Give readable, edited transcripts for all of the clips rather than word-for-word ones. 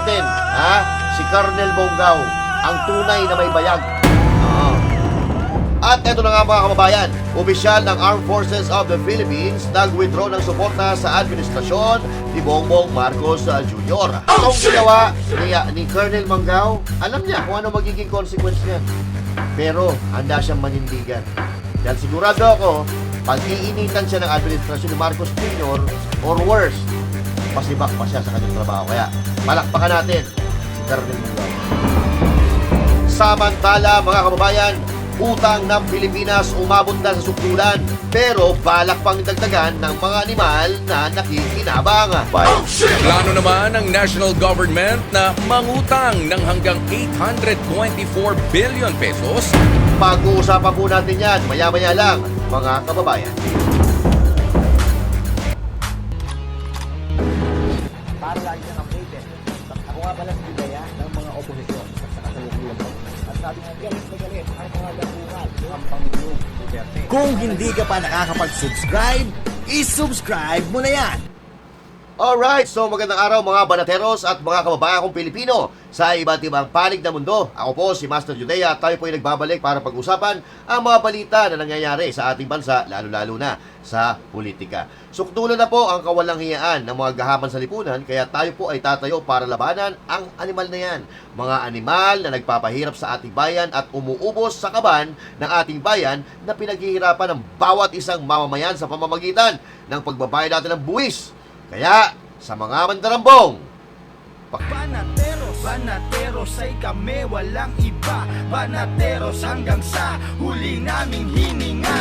natin, si Colonel Bonggao, ang tunay na may bayag. At eto na nga mga kababayan, opisyal ng Armed Forces of the Philippines nag-withdraw ng suporta sa administrasyon ni Bongbong Marcos Jr. Itong ginawa ni Colonel Bonggao, alam niya kung ano magiging consequence niyan. Pero handa siyang manindigan. Dahil sigurado ako, pag iinitan siya ng administrasyon ni Marcos Jr. or worse, pasibak pa siya sa kanyang trabaho. Kaya palakpakan natin si Colonel Bonggao. Samantala mga kababayan, utang ng Pilipinas umabot na sa sukdulan, pero balak pang dagdagan ng mga animal na nakikinabang. Plano naman ng national government na mangutang ng hanggang 824 billion pesos. Pag-uusapan po natin yan maya-maya lang mga kababayan. Para lagi kang updated. Ako nga pala si Bidaya ng mga oposisyon sa kasalukuyan ko. At sabi nga, galit na galit ang mga dapungan ng Pangulong Duterte. Kung hindi ka pa nakakapag-subscribe, i-subscribe mo na yan! Alright, so magandang araw mga banateros at mga kababayan kong Pilipino sa iba't ibang panig ng mundo. Ako po si Master Judea at tayo po ay nagbabalik para pag-usapan ang mga balita na nangyayari sa ating bansa, lalo-lalo na sa politika. Sukdulan na po ang kawalang hiyaan ng mga gahaman sa lipunan, kaya tayo po ay tatayo para labanan ang animal na yan. Mga animal na nagpapahirap sa ating bayan at umuubos sa kaban ng ating bayan na pinaghihirapan ng bawat isang mamamayan sa pamamagitan ng pagbabayad natin ng buwis. Kaya, sa mga mandarambong, Banateros ay kami, walang iba. Banateros hanggang sa huli naming hininga.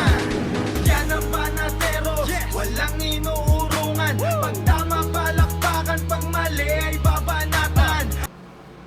Yan ang banateros, walang inuurungan. Pag tama palakpakan, pag mali ay babanatan.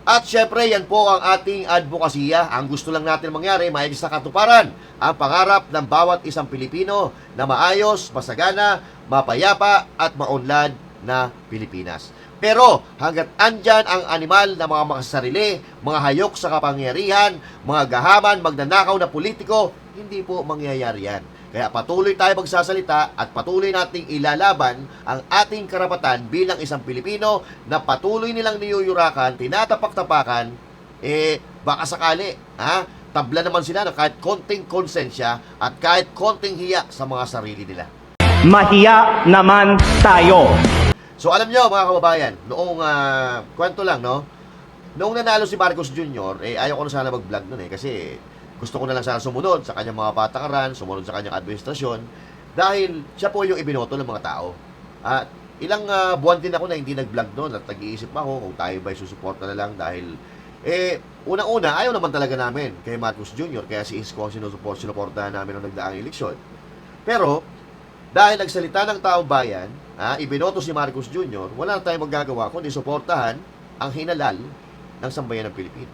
at syempre yan po ang ating advokasya. Ang gusto lang natin mangyari, maayos na katuparan ang pangarap ng bawat isang Pilipino na maayos, masagana, mapayapa at maunlad na Pilipinas. Pero hanggat andyan ang animal na mga makasarili, mga hayok sa kapangyarihan, mga gahaman, magnanakaw na politiko, hindi po mangyayari yan. Kaya patuloy tayo magsasalita at patuloy nating ilalaban ang ating karapatan bilang isang Pilipino na patuloy nilang niyuyurakan, tinatapak-tapakan, baka sakali, tabla naman sila ng kahit konting konsensya at kahit konting hiya sa mga sarili nila. Mahiya naman tayo. So alam nyo mga kababayan, noong kwento lang, no? Noong nanalo si Marcos Jr., ayaw ko na sana mag-vlog nun kasi gusto ko na lang sana sumunod sa kanyang mga patakaran, sumunod sa kanyang administrasyon dahil siya po yung ibinoto ng mga tao. At ilang buwan din ako na hindi nag-vlog noon at nag-iisip ako kung tayo ba'y susuporta na lang dahil unang-una, ayaw naman talaga namin kay Marcos Jr. Kaya si Isko sinuportahan namin nung nagdaang eleksyon. Pero dahil nagsalita ng taong bayan, ibinoto si Marcos Jr., wala na tayong magagawa kundi suportahan ang hinalal ng sambayan ng Pilipino.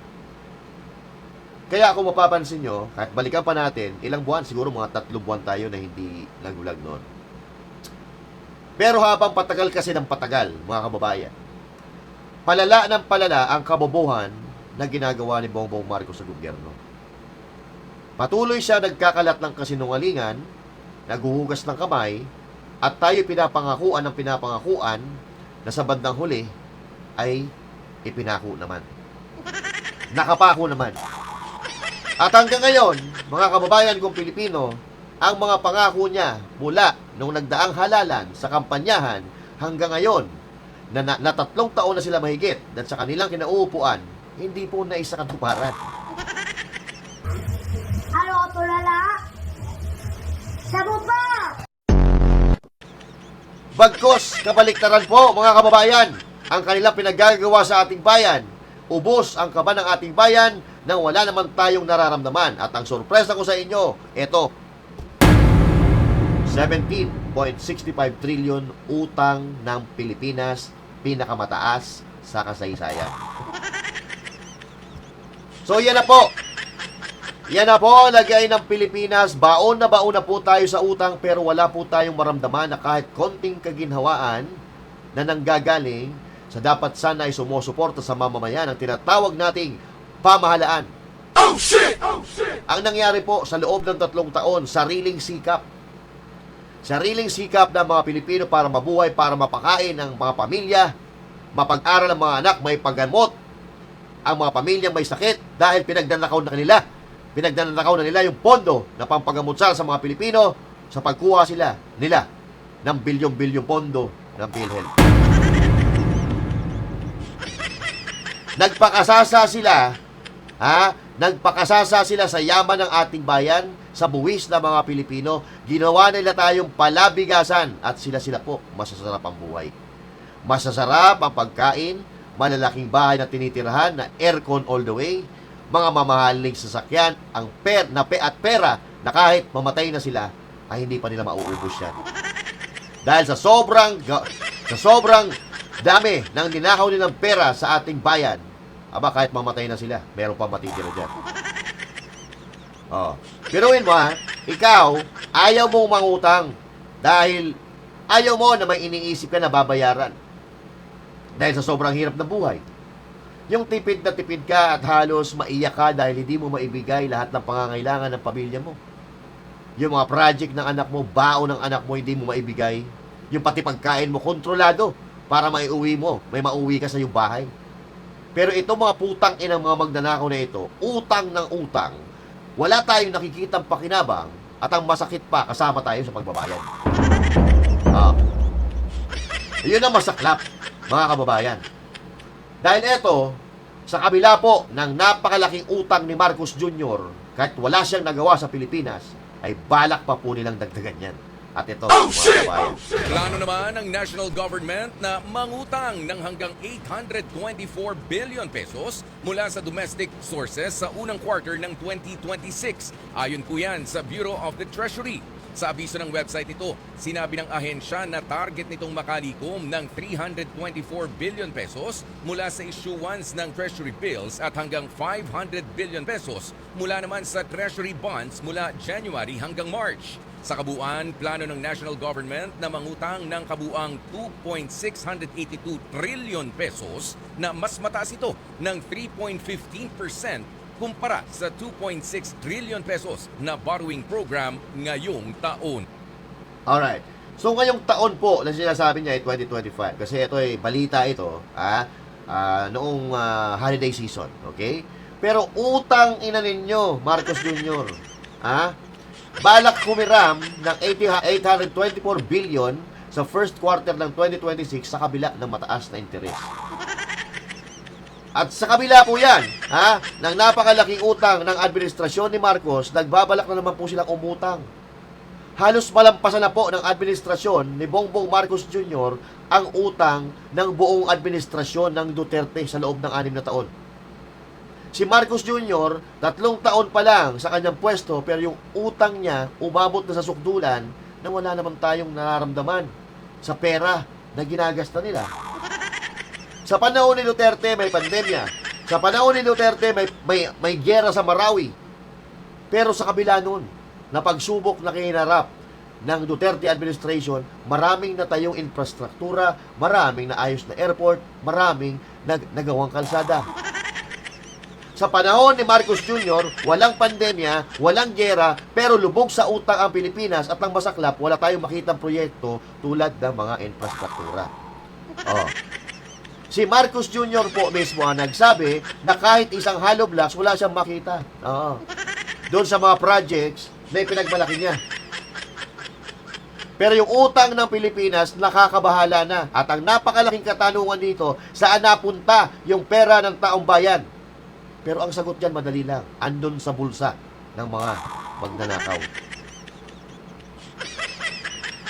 Kaya kung mapapansin nyo, kahit balikan pa natin, ilang buwan, siguro mga 3 buwan tayo na hindi nag-vlog noon. Pero habang patagal kasi ng patagal, mga kababayan, palala ng palala ang kabobohan na ginagawa ni Bongbong Marcos sa gobyerno. Patuloy siya nagkakalat ng kasinungalingan, naghuhugas ng kamay, at tayo pinapangakuan ng pinapangakuan na sa bandang huli ay ipinako naman. Nakapako naman. At hanggang ngayon, mga kababayan kong Pilipino, ang mga pangako niya mula nung nagdaang halalan sa kampanyahan hanggang ngayon, na 3 taon na sila mahigit at sa kanilang kinauupuan, hindi po naisakatuparan. Ano, tulala? Sabi pa! Bagkos, kabaliktaran po mga kababayan, ang kanilang pinaggagawa sa ating bayan. Ubos ang kaba ng ating bayan nang wala naman tayong nararamdaman. At ang sorpresa ko sa inyo, ito, 17.65 trillion utang ng Pilipinas, pinakamataas sa kasaysayan. So yan na po. Yan na po, lagay ng Pilipinas. Baon na po tayo sa utang pero wala po tayong maramdaman na kahit konting kaginhawaan na nanggagaling sa dapat sana ay sumusuporta sa mamamayan ang tinatawag nating pamahalaan. Oh shit! Oh shit! Ang nangyari po sa loob ng 3 taon, sariling sikap. Sariling sikap ng mga Pilipino para mabuhay, para mapakain ang mga pamilya, mapag-aral ang mga anak, may paggamot ang mga pamilyang may sakit dahil pinagdanakaw na nila yung pondo na pampagamot sa mga Pilipino sa pagkuha nila ng bilyong-bilyong pondo ng PhilHealth. Nagpakasasa sila sa yaman ng ating bayan, sa buwis ng mga Pilipino. Ginawa nila tayong palabigasan at sila po masasarap ang buhay. Masasarap ang pagkain, malalaking bahay na tinitirahan na aircon all the way, mga mamahaling sasakyan, ang pera na kahit mamatay na sila ay hindi pa nila mauubos yan. Dahil sa sobrang dami ng ninakaw nilang pera sa ating bayan, kahit mamatay na sila, meron pa matitira dyan. Piruin mo ikaw, ayaw mong mangutang dahil ayaw mo na may iniisip ka na babayaran. Dahil sa sobrang hirap ng buhay. Yung tipid na tipid ka at halos maiyak ka dahil hindi mo maibigay lahat ng pangangailangan ng pamilya mo. Yung mga project ng anak mo, baon ng anak mo, hindi mo maibigay. Yung pati pagkain mo, kontrolado para maiuwi mo. May mauwi ka sa iyong bahay. Pero ito mga putang inang mga magnanakaw na ito, utang ng utang, wala tayong nakikitang pakinabang at ang masakit pa, kasama tayo sa pagbabayad. Yun ang masaklap, mga kababayan. Dahil ito, sa kabila po ng napakalaking utang ni Marcos Jr., kahit wala siyang nagawa sa Pilipinas, ay balak pa po nilang dagdagan yan. At ito, mga kababayan. Plano naman ng national government na mangutang ng hanggang 824 billion pesos mula sa domestic sources sa unang quarter ng 2026. Ayon po yan sa Bureau of the Treasury. Sa abiso ng website nito, sinabi ng ahensya na target nitong makalikom ng 324 billion pesos mula sa issuance ng treasury bills at hanggang 500 billion pesos mula naman sa treasury bonds mula January hanggang March. Sa kabuuan, plano ng national government na mangutang ng kabuang 2.682 trillion pesos na mas mataas ito ng 3.15% kumpara sa 2.6 trillion pesos na borrowing program ngayong taon. Alright. So ngayong taon po na sinasabi niya ay 2025 kasi ito ay balita ito noong holiday season, okay? Pero utang ina ninyo, Marcos Jr. Balak kumiram ng 824 billion sa first quarter ng 2026 sa kabila ng mataas na interes. At sa kabila po yan, ng napakalaking utang ng administrasyon ni Marcos, nagbabalak na naman po silang umutang. Halos malampasan na po ng administrasyon ni Bongbong Marcos Jr. ang utang ng buong administrasyon ng Duterte sa loob ng 6 na taon. Si Marcos Jr., 3 taon pa lang sa kanyang pwesto, pero yung utang niya umabot na sa sukdulan na wala naman tayong nararamdaman sa pera na ginagasta nila. Sa panahon ni Duterte, may pandemya. Sa panahon ni Duterte, may giyera sa Marawi. Pero sa kabila nun, na pagsubok na kinarap ng Duterte administration, maraming natayong infrastruktura, maraming naayos na airport, maraming nagawang kalsada. Sa panahon ni Marcos Jr., walang pandemya, walang giyera, pero lubog sa utang ang Pilipinas at ang masaklap, wala tayong makitang proyekto tulad ng mga infrastruktura. Si Marcos Jr. po mismo ang nagsabi na kahit isang hollow blocks, wala siyang makita. Doon sa mga projects na ipinagmalaki niya. Pero yung utang ng Pilipinas, nakakabahala na. At ang napakalaking katanungan dito, saan napunta yung pera ng taong bayan? Pero ang sagot dyan, madali lang. Andun sa bulsa ng mga magnanakaw.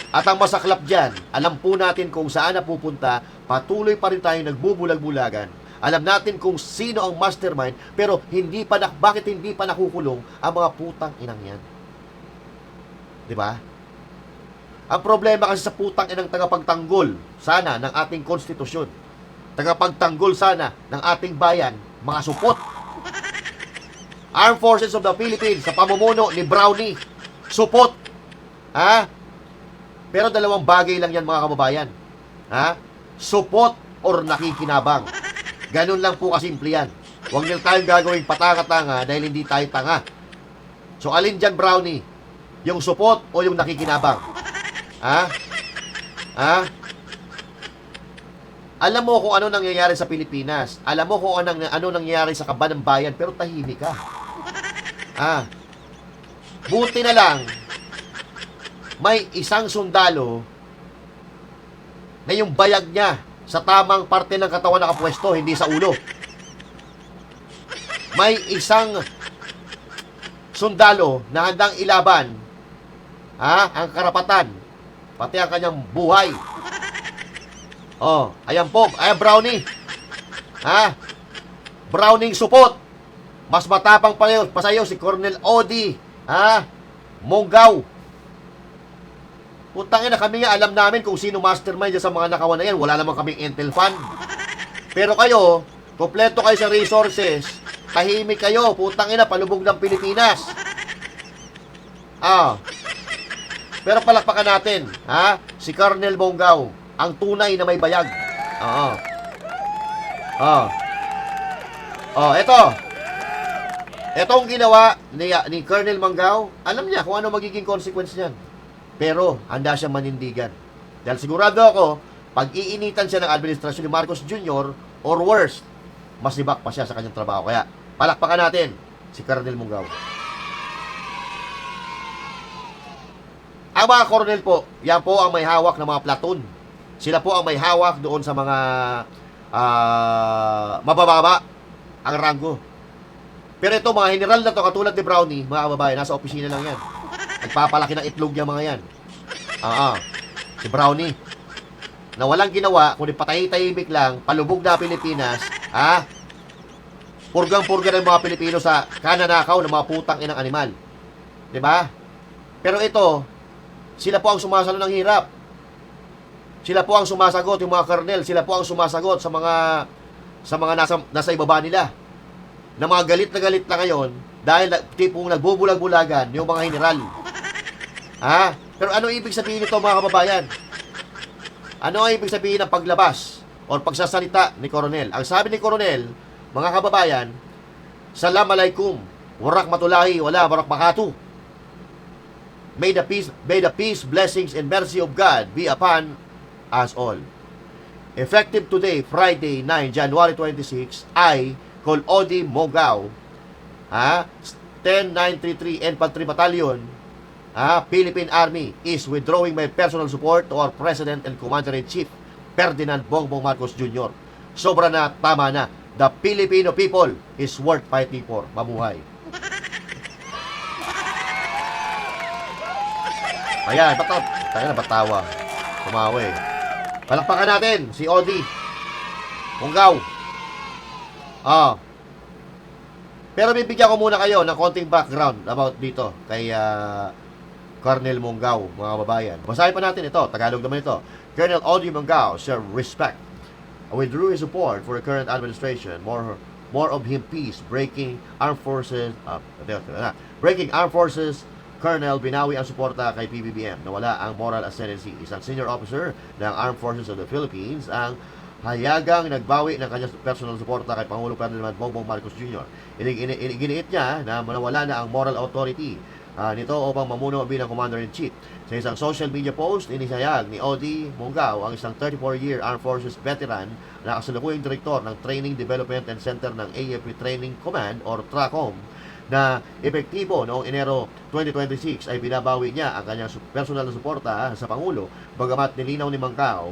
At ang masaklap dyan, alam po natin kung saan napupunta, patuloy pa rin tayo nagbubulag-bulagan. Alam natin kung sino ang mastermind, pero bakit hindi pa nakukulong ang mga putang inang yan? Diba? Ang problema kasi sa putang inang tagapagtanggol sana ng ating konstitusyon, tagapagtanggol sana ng ating bayan, mga supot. Armed Forces of the Philippines sa pamumuno ni Brownie, supot. Pero dalawang bagay lang yan, mga kababayan. Supot or nakikinabang. Ganun lang po kasimple yan. Huwag nyo tayong gagawing patanga-tanga dahil hindi tayo tanga. So alin dyan, Brownie? Yung supot o yung nakikinabang? Alam mo kung ano nangyayari sa Pilipinas. Alam mo kung ano nangyayari sa kaban ng bayan, pero tahimik ka. Buti na lang, may isang sundalo na yung bayag niya sa tamang parte ng katawan nakapwesto, hindi sa ulo. May isang sundalo na handang ilaban ang karapatan, pati ang kanyang buhay. Ayan po, ayan Brownie. Browning supot. Mas matapang pa sa'yo si Colonel Odi. Monggaw. Putangin na, kami nga alam namin kung sino mastermind dyan sa mga nakawan na yan. Wala naman kaming intel fan. Pero kayo, kompleto kayo sa resources. Tahimik kayo. Putangin na, palubog ng Pilipinas. Pero palakpakan natin, si Colonel Monggaw, ang tunay na may bayag. Etong ginawa ni Colonel Monggaw, alam niya kung ano magiging consequence niyan. Pero, handa siya manindigan. Dahil sigurado ako, pag iinitan siya ng administrasyon ni Marcos Jr., or worse, masibak pa siya sa kanyang trabaho. Kaya, palakpakan natin si Colonel Monggaw. Ang mga colonel po, yan po ang may hawak ng mga platoon. Sila po ang may hawak doon sa mga mabababa ang ranggo. Pero ito, mga general na to, katulad ni Brownie, mga kababayan, nasa opisina lang yan. Nagpapalaki ng itlog yung mga yan. Si Brownie, na walang ginawa, kundi patay-tahimik lang, palubog na Pilipinas, purgang-purga ng mga Pilipino sa kananakaw ng mga putang inang animal. Diba? Pero ito, sila po ang sumasalo ng hirap. Sila po ang sumasagot, yung mga colonel, sila po ang sumasagot sa mga nasa ibaba nila. Na mga galit na galit na ngayon dahil tipong nagbubulag-bulagan yung mga general. Pero ano ibig sabihin nito, mga kababayan? Ano ang ibig sabihin ng paglabas o pagsasalita ni Coronel? Ang sabi ni Coronel, mga kababayan, Salam alaikum, warak matulahi, wala barak makatu. May the peace, blessings, and mercy of God be upon us all. Effective today, Friday, 9 January 26, I, Col Odi Monggaw, 10933 Infantry Battalion, Philippine Army, is withdrawing my personal support to our President and Commander-in-Chief, Ferdinand Bongbong Marcos Jr. Sobra na, tama na. The Filipino people is worth fighting for. Mabuhay. Ayan, batawa. Tumawa eh. Palakpakan natin si Odi Monggaw. Pero bibigyan ko muna kayo ng konting background about dito kay Colonel Monggaw, mga kababayan. Basahin pa natin ito, Tagalog naman ito. Colonel Odi Monggaw, shall respect, withdrew his support for the current administration. More of him peace, breaking armed forces, Colonel, binawi ang suporta kay PBBM na wala ang moral ascendancy. Isang senior officer ng Armed Forces of the Philippines ang hayagang nagbawi ng kanyang personal suporta kay Pangulong Ferdinand Bongbong Marcos Jr. Giniit niya na nawala na ang moral authority nito upang mamuno bilang Commander-in-Chief. Sa isang social media post, inisayag ni Odi Monggaw, ang isang 34-year Armed Forces veteran na kasalukuyang direktor ng Training Development and Center ng AFP Training Command or TRACOM, na epektibo noong Enero 2026 ay binabawi niya ang kanyang personal na suporta sa Pangulo, bagamat nilinaw ni Monggaw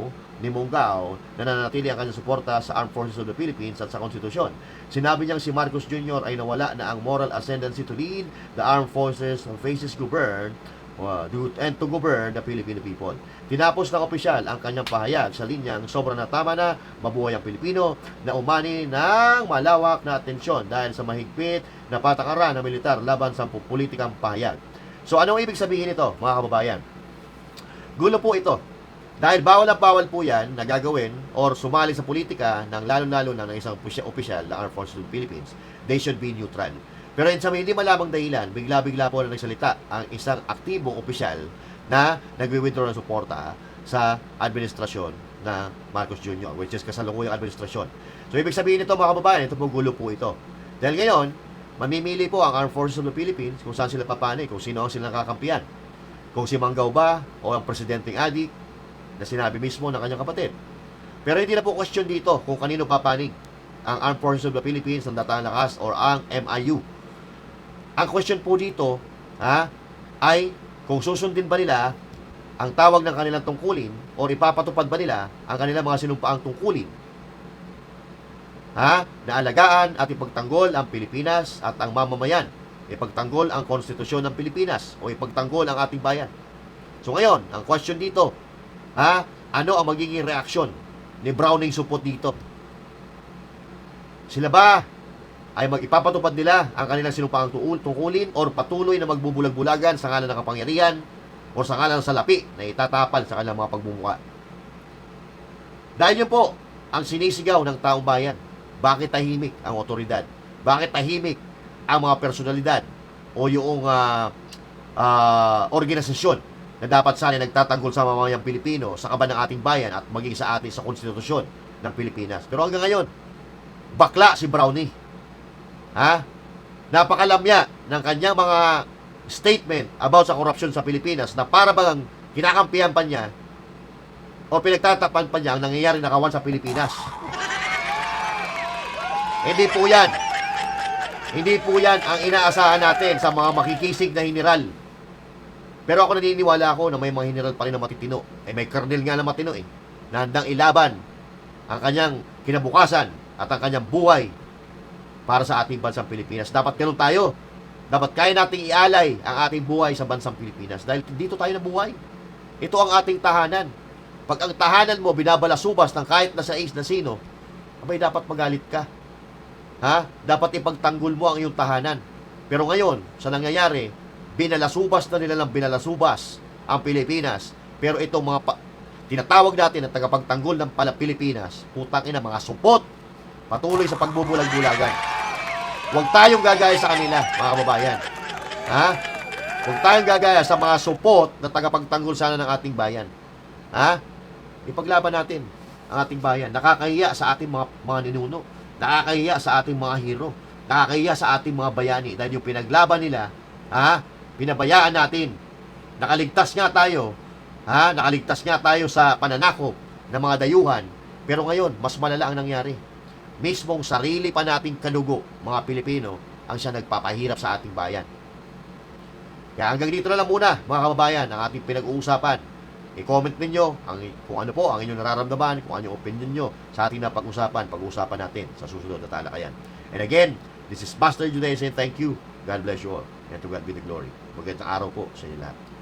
na nananatili ang kanyang suporta sa Armed Forces of the Philippines at sa konstitusyon. Sinabi niyang si Marcos Jr. ay nawala na ang moral ascendancy to lead the Armed Forces faces govern and to govern the Filipino people. Tinapos ng opisyal ang kanyang pahayag sa linyang sobrang na tama na, mabuhay ang Pilipino, na umani ng malawak na atensyon dahil sa mahigpit na patakaran ng militar laban sa politikang pahayag. So anong ibig sabihin nito, mga kababayan? Gulo po ito. Dahil bawal na bawal po yan na gagawin or sumali sa politika ng lalo-lalo na ng isang opisyal ng Armed Forces of the Philippines. They should be neutral. Pero sa may hindi malamang dahilan, bigla-bigla po na nagsalita ang isang aktibong opisyal na nagwi-withdraw ng suporta sa administrasyon na Marcos Jr., which is kasalukuyang administrasyon. So, ibig sabihin nito, mga kababayan, ito po gulo po ito. Dahil ngayon, mamimili po ang Armed Forces of the Philippines kung saan sila papanay, kung sino ang silang kakampiyan. Kung si Monggaw ba o ang presidenteng adik na sinabi mismo ng kanyang kapatid. Pero hindi na po question dito kung kanino papanig, ang Armed Forces of the Philippines, ang Datangang Lakas, or ang MIU. Ang question po dito, ay kung susundin ba nila ang tawag ng kanilang tungkulin o ipapatupad ba nila ang kanilang mga sinumpaang tungkulin, na alagaan at ipagtanggol ang Pilipinas at ang mamamayan, ipagtanggol ang konstitusyon ng Pilipinas o ipagtanggol ang ating bayan. So ngayon, ang question dito, ano ang magiging reaksyon ni Browning Supot dito? Sila ba ay ipapatupad nila ang kanilang sinumpaang tungkulin or patuloy na magbubulag-bulagan sa ngalan ng kapangyarihan o sa ngalan ng salapi na itatapal sa kanilang mga pagbumuka? Dahil yun po ang sinisigaw ng taong bayan. Bakit tahimik ang otoridad? Bakit tahimik ang mga personalidad o yung organisasyon na dapat sana nagtatanggol sa mamamayang Pilipino sa kaban ng ating bayan at maging sa atin sa konstitusyon ng Pilipinas? Pero hanggang ngayon, bakla si Brownie. Napakalamya ng kanyang mga statement about sa korupsyon sa Pilipinas na para bang kinakampihan pa niya o pinagtatapan pa niya ang nangyayari na kawan sa Pilipinas. Hindi po yan. Hindi po yan ang inaasahan natin sa mga makikisig na general. Pero ako naniniwala ako na may mga general pa rin na matitino. May colonel nga na matino na handang ilaban ang kanyang kinabukasan at ang kanyang buhay para sa ating bansang Pilipinas. Dapat ganun tayo. Dapat kaya nating ialay ang ating buhay sa bansang Pilipinas dahil dito tayo nabuhay. Ito ang ating tahanan. Pag ang tahanan mo binabalasubas ng kahit na sais na sino, abay dapat magalit ka. Dapat ipagtanggol mo ang iyong tahanan. Pero ngayon, sa nangyayari, binalasubas na nila ng binalasubas ang Pilipinas. Pero itong mga tinatawag natin na tagapagtanggol ng Pilipinas, putang ina, mga supot, patuloy sa pagbubulag-bulagan. Huwag tayong gagaya sa kanila, mga kababayan. Huwag tayong gagaya sa mga supot na tagapagtanggol sana ng ating bayan. Ipaglaban natin ang ating bayan. Nakakahiya sa ating mga ninuno. Nakakahiya sa ating mga hero. Nakakahiya sa ating mga bayani. Dahil yung pinaglaban nila, pinabayaan natin. Nakaligtas nga tayo. Nakaligtas nga tayo sa pananakop ng mga dayuhan. Pero ngayon, mas malala ang nangyari. Mismong sarili pa nating kadugo, mga Pilipino, ang siya nagpapahirap sa ating bayan. Kaya hanggang dito na lang muna, mga kababayan, ang ating pinag-uusapan. I-comment ninyo kung ano po ang inyong nararamdaman, kung ano yung opinion nyo sa ating napag-usapan, pag-usapan natin sa susunod na talakayan. And again, this is Master Juday saying thank you. God bless you all. And to God be the glory. Magandang araw po sa inyo lahat.